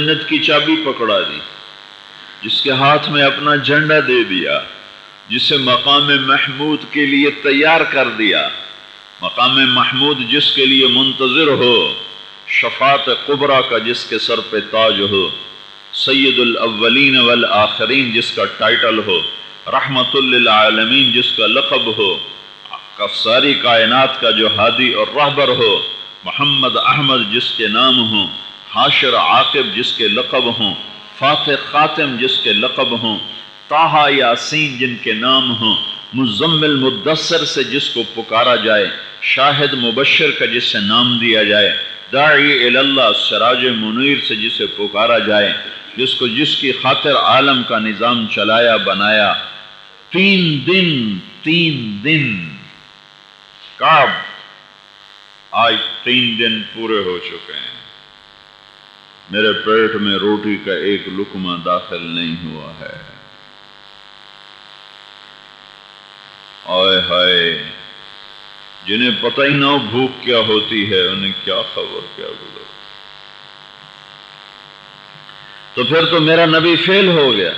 جنت کی چابی پکڑا دی، جس کے ہاتھ میں اپنا جھنڈا دے دیا، جسے مقام محمود کے لیے تیار کر دیا، مقام محمود جس کے لیے منتظر ہو، شفاعت کبریٰ کا جس کے سر پہ تاج ہو، سید الاولین والآخرین جس کا ٹائٹل ہو، رحمت للعالمین جس کا لقب ہو، ساری کائنات کا جو ہادی اور رہبر ہو، محمد احمد جس کے نام ہوں، حاشر عاقب جس کے لقب ہوں، فاتح خاتم جس کے لقب ہوں، طٰہٰ یاسین جن کے نام ہوں، مزمل مدثر سے جس کو پکارا جائے، شاہد مبشر کا جس سے نام دیا جائے، داعی اللہ سراج منیر سے جسے پکارا جائے، جس کی خاطر عالم کا نظام چلایا بنایا۔ 3 دن کعب، آج 3 دن پورے ہو چکے ہیں، میرے پیٹ میں روٹی کا ایک لقمہ داخل نہیں ہوا ہے۔ آئے ہائے، جنہیں پتہ ہی نہ ہو بھوک کیا ہوتی ہے، انہیں کیا خبر کیا گزر۔ تو پھر تو میرا نبی فیل ہو گیا۔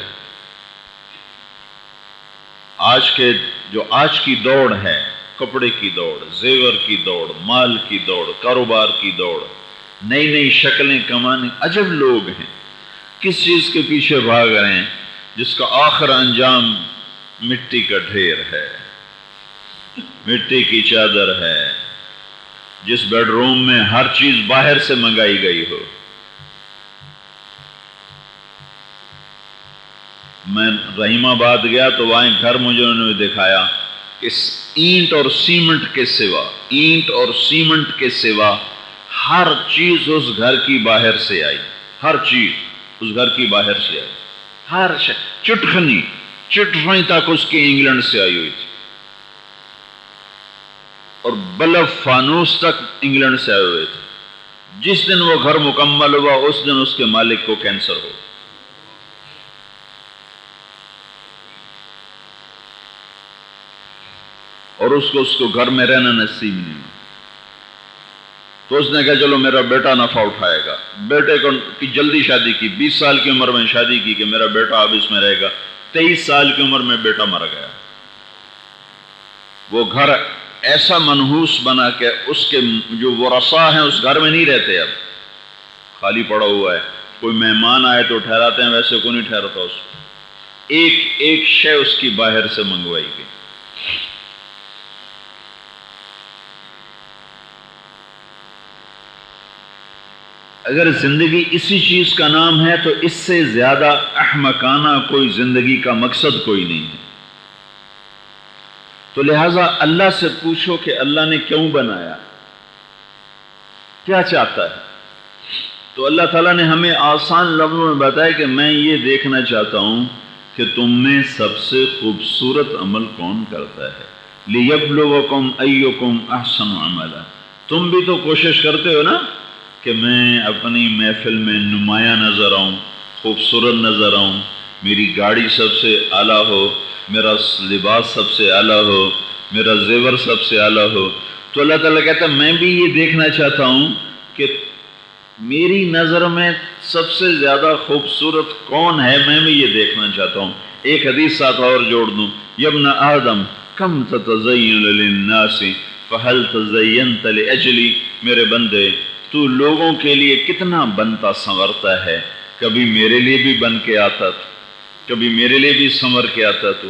آج کی دوڑ ہے، کپڑے کی دوڑ، زیور کی دوڑ، مال کی دوڑ، کاروبار کی دوڑ، نئی شکلیں کمانے، عجب لوگ ہیں، کس چیز کے پیچھے بھاگ رہے ہیں جس کا آخر انجام مٹی کا ڈھیر ہے، مٹی کی چادر ہے، جس بیڈ روم میں ہر چیز باہر سے منگائی گئی ہو۔ میں رحیم آباد گیا تو وہاں گھر مجھے انہوں نے دکھایا کہ اینٹ اور سیمنٹ کے سوا ہر چیز اس گھر کی باہر سے آئی، ہر چیز اس گھر کی باہر سے آئی، ہر چٹخنی تک اس کی انگلینڈ سے آئی ہوئی تھی، اور بلب فانوس تک انگلینڈ سے آئے ہوئے تھے۔ جس دن وہ گھر مکمل ہوا اس دن اس کے مالک کو کینسر ہو، اور اس کو گھر میں رہنا نصیب نہیں ہوا۔ تو اس نے کہا چلو میرا بیٹا نفع اٹھائے گا، بیٹے کی جلدی شادی کی، 20 سال کی عمر میں شادی کی کہ میرا بیٹا اب اس میں رہے گا۔ 23 سال کی عمر میں بیٹا مر گیا۔ وہ گھر ایسا منحوس بنا کہ اس کے جو ورثاء ہیں اس گھر میں نہیں رہتے، اب خالی پڑا ہوا ہے، کوئی مہمان آئے تو ٹھہراتے ہیں، ویسے کوئی نہیں ٹھہرتا اس کو۔ ایک شے اس کی باہر سے منگوائی گئی۔ اگر زندگی اسی چیز کا نام ہے تو اس سے زیادہ احمقانہ کوئی زندگی کا مقصد کوئی نہیں ہے۔ تو لہٰذا اللہ سے پوچھو کہ اللہ نے کیوں بنایا، کیا چاہتا ہے۔ تو اللہ تعالیٰ نے ہمیں آسان لفظوں میں بتایا کہ میں یہ دیکھنا چاہتا ہوں کہ تم میں سب سے خوبصورت عمل کون کرتا ہے، لِيَبْلُوَكُمْ أَيُّكُمْ أَحْسَنُ عَمَلًا۔ تم بھی تو کوشش کرتے ہو نا کہ میں اپنی محفل میں نمایاں نظر آؤں، خوبصورت نظر آؤں، میری گاڑی سب سے اعلیٰ ہو، میرا لباس سب سے اعلیٰ ہو، میرا زیور سب سے اعلیٰ ہو۔ تو اللہ تعالیٰ کہتا ہے میں بھی یہ دیکھنا چاہتا ہوں کہ میری نظر میں سب سے زیادہ خوبصورت کون ہے، میں بھی یہ دیکھنا چاہتا ہوں۔ ایک حدیث ساتھ اور جوڑ دوں، یبن آدم کم تتزین للناس فہل تزینت لأجلی، میرے بندے تو لوگوں کے لیے کتنا بنتا سنورتا ہے، کبھی میرے لیے بھی بن کے آتا تھا، کبھی میرے لیے بھی سنور کے آتا تو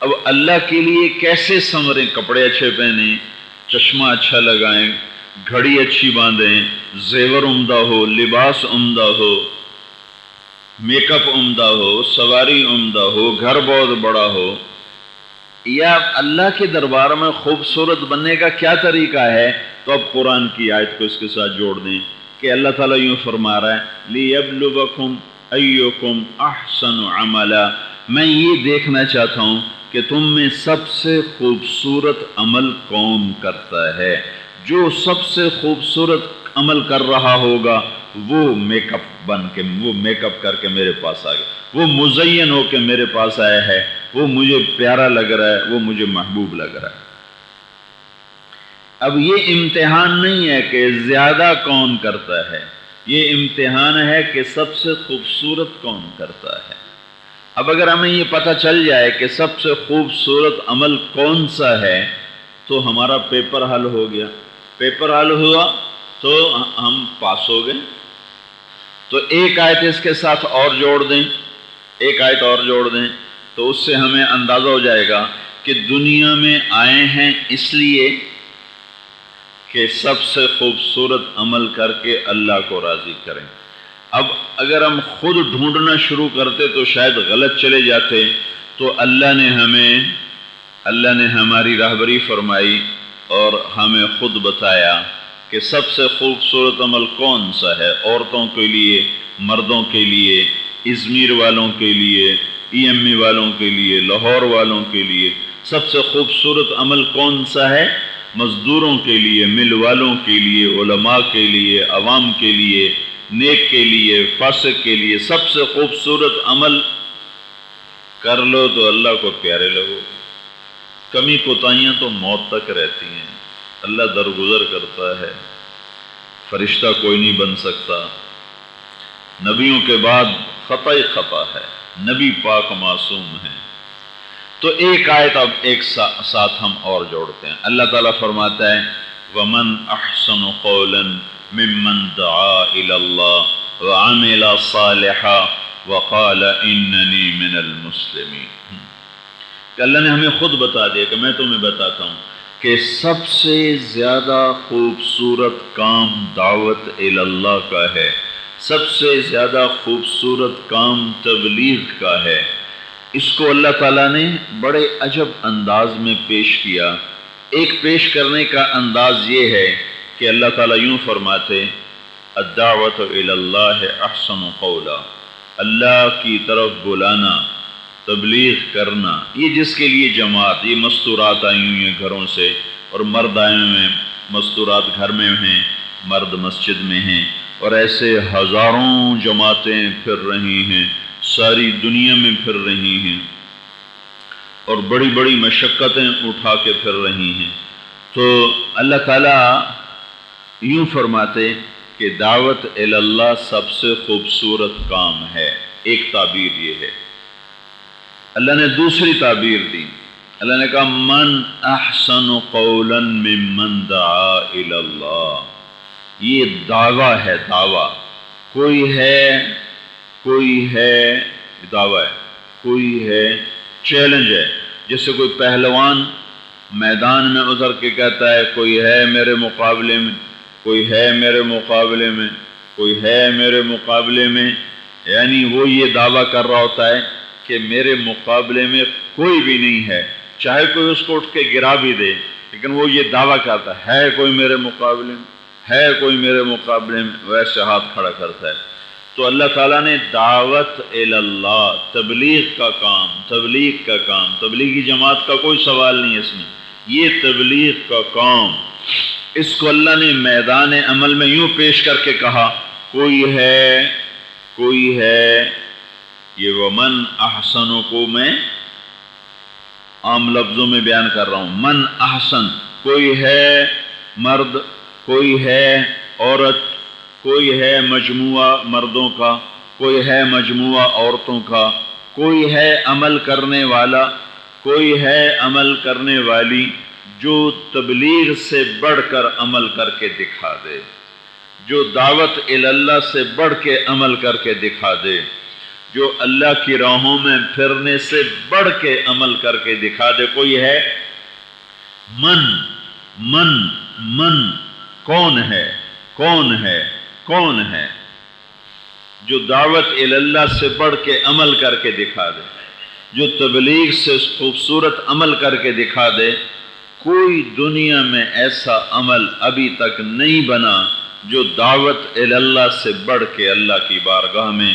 اب اللہ کے لیے کیسے سنوریں، کپڑے اچھے پہنیں، چشمہ اچھا لگائیں، گھڑی اچھی باندھیں، زیور عمدہ ہو، لباس عمدہ ہو، میک اپ عمدہ ہو، سواری عمدہ ہو، گھر بہت بڑا ہو، یا اللہ کے دربار میں خوبصورت بننے کا کیا طریقہ ہے؟ تو اب قرآن کی آیت کو اس کے ساتھ جوڑ دیں کہ اللہ تعالیٰ یوں فرما رہا ہے لِيَبْلُوَكُمْ أَيُّكُمْ أَحْسَنُ عَمَلًا، میں یہ دیکھنا چاہتا ہوں کہ تم میں سب سے خوبصورت عمل کون کرتا ہے۔ جو سب سے خوبصورت عمل کر رہا ہوگا وہ میک اپ بن کے، وہ میک اپ کر کے میرے پاس آ گیا، وہ مزین ہو کے میرے پاس آیا ہے، وہ مجھے پیارا لگ رہا ہے، وہ مجھے محبوب لگ رہا ہے۔ اب یہ امتحان نہیں ہے کہ زیادہ کون کرتا ہے، یہ امتحان ہے کہ سب سے خوبصورت کون کرتا ہے۔ اب اگر ہمیں یہ پتہ چل جائے کہ سب سے خوبصورت عمل کون سا ہے تو ہمارا پیپر حل ہو گیا۔ پیپر حل ہوا تو ہم پاس ہو گئے۔ تو ایک آیت اس کے ساتھ اور جوڑ دیں، ایک آیت اور جوڑ دیں تو اس سے ہمیں اندازہ ہو جائے گا کہ دنیا میں آئے ہیں اس لیے کہ سب سے خوبصورت عمل کر کے اللہ کو راضی کریں۔ اب اگر ہم خود ڈھونڈنا شروع کرتے تو شاید غلط چلے جاتے، تو اللہ نے ہماری راہبری فرمائی اور ہمیں خود بتایا کہ سب سے خوبصورت عمل کون سا ہے، عورتوں کے لیے، مردوں کے لیے، ازمیر والوں کے لیے، ای ایم ای والوں کے لیے، لاہور والوں کے لیے سب سے خوبصورت عمل کون سا ہے؟ مزدوروں کے لیے، مل والوں کے لیے، علماء کے لیے، عوام کے لیے، نیک کے لیے، فاسق کے لیے سب سے خوبصورت عمل کر لو تو اللہ کو پیارے لگو۔ کمی کوتاہیاں تو موت تک رہتی ہیں، اللہ درگزر کرتا ہے، فرشتہ کوئی نہیں بن سکتا، نبیوں کے بعد خطا ہی خطا ہے، نبی پاک معصوم ہیں۔ تو ایک آیت اب ایک ساتھ ہم اور جوڑتے ہیں۔ اللہ تعالیٰ فرماتا ہے وَمَنْ أَحْسَنُ قَوْلًا مِّمَّنْ دَعَا إِلَى اللَّهِ وَعَمِلَ صَالِحًا وَقَالَ إِنَّنِي مِنَ الْمُسْلِمِينَ۔ کہ اللہ نے ہمیں خود بتا دیا کہ میں تمہیں بتاتا ہوں کہ سب سے زیادہ خوبصورت کام دعوت الی اللہ کا ہے، سب سے زیادہ خوبصورت کام تبلیغ کا ہے۔ اس کو اللہ تعالیٰ نے بڑے عجب انداز میں پیش کیا۔ ایک پیش کرنے کا انداز یہ ہے کہ اللہ تعالیٰ یوں فرماتے الدعوت الی اللہ احسن قولا، اللہ کی طرف بلانا، تبلیغ کرنا، یہ جس کے لیے جماعت، یہ مستورات آئی ہوئی ہیں گھروں سے اور مرد آئے ہوئے ہیں، مستورات گھر میں ہیں، مرد مسجد میں ہیں، اور ایسے ہزاروں جماعتیں پھر رہی ہیں، ساری دنیا میں پھر رہی ہیں اور بڑی بڑی مشقتیں اٹھا کے پھر رہی ہیں۔ تو اللہ تعالیٰ یوں فرماتے کہ دعوت الی اللہ سب سے خوبصورت کام ہے۔ ایک تعبیر یہ ہے۔ اللہ نے دوسری تعبیر دی، اللہ نے کہا من احسن قولا ممن دعا الی اللہ۔ یہ دعویٰ ہے، دعویٰ، کوئی ہے دعویٰ ہے، کوئی ہے چیلنج ہے، جیسے کوئی پہلوان میدان میں اتر کے کہتا ہے کوئی ہے میرے مقابلے میں، کوئی ہے میرے مقابلے میں، کوئی ہے میرے مقابلے میں، یعنی وہ یہ دعویٰ کر رہا ہوتا ہے کہ میرے مقابلے میں کوئی بھی نہیں ہے، چاہے کوئی اس کو اٹھ کے گرا بھی دے، لیکن وہ یہ دعویٰ کرتا ہے کوئی میرے مقابلے میں، ہے کوئی میرے مقابلے میں، ویسے ہاتھ کھڑا کرتا ہے۔ تو اللہ تعالیٰ نے دعوت الی اللہ، تبلیغ کا کام، تبلیغی جماعت کا کوئی سوال نہیں اس میں، یہ تبلیغ کا کام، اس کو اللہ نے میدان عمل میں یوں پیش کر کے کہا کوئی ہے، یہ ومن احسن کو میں عام لفظوں میں بیان کر رہا ہوں، من احسن، کوئی ہے مرد، کوئی ہے عورت، کوئی ہے مجموعہ مردوں کا، کوئی ہے مجموعہ عورتوں کا، کوئی ہے عمل کرنے والا، کوئی ہے عمل کرنے والی جو تبلیغ سے بڑھ کر عمل کر کے دکھا دے، جو دعوت الی اللہ سے بڑھ کے عمل کر کے دکھا دے، جو اللہ کی راہوں میں پھرنے سے بڑھ کے عمل کر کے دکھا دے۔ کوئی ہے من کون ہے جو دعوت الی اللہ سے بڑھ کے عمل کر کے دکھا دے، جو تبلیغ سے خوبصورت عمل کر کے دکھا دے۔ کوئی دنیا میں ایسا عمل ابھی تک نہیں بنا جو دعوت الی اللہ سے بڑھ کے اللہ کی بارگاہ میں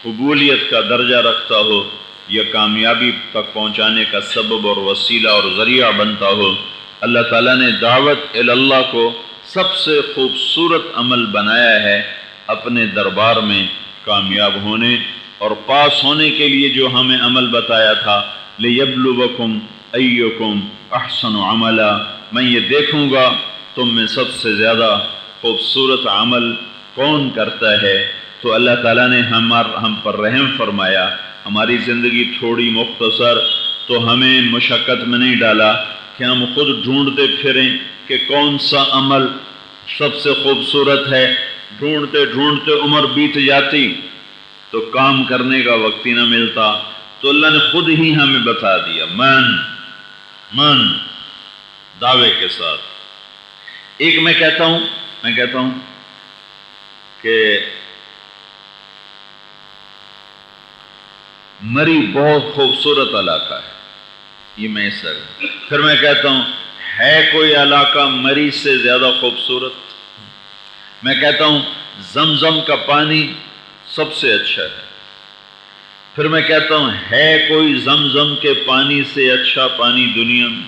قبولیت کا درجہ رکھتا ہو یا کامیابی تک پہنچانے کا سبب اور وسیلہ اور ذریعہ بنتا ہو۔ اللہ تعالیٰ نے دعوت الی اللہ کو سب سے خوبصورت عمل بنایا ہے اپنے دربار میں کامیاب ہونے اور پاس ہونے کے لیے جو ہمیں عمل بتایا تھا، لِيَبْلُوَكُمْ أَيُّكُمْ أَحْسَنُ عَمَلًا، میں یہ دیکھوں گا تم میں سب سے زیادہ خوبصورت عمل کون کرتا ہے؟ تو اللہ تعالیٰ نے ہم پر رحم فرمایا، ہماری زندگی تھوڑی مختصر، تو ہمیں مشقت میں نہیں ڈالا کہ ہم خود ڈھونڈتے پھریں کہ کون سا عمل سب سے خوبصورت ہے۔ ڈھونڈتے ڈھونڈتے عمر بیت جاتی تو کام کرنے کا وقت ہی نہ ملتا، تو اللہ نے خود ہی ہمیں بتا دیا من دعوے کے ساتھ۔ ایک میں کہتا ہوں کہ مری بہت خوبصورت علاقہ ہے، یہ میں اس طرح، پھر میں کہتا ہوں ہے کوئی علاقہ مری سے زیادہ خوبصورت؟ میں کہتا ہوں زمزم کا پانی سب سے اچھا ہے، پھر میں کہتا ہوں ہے کوئی زمزم کے پانی سے اچھا پانی دنیا میں؟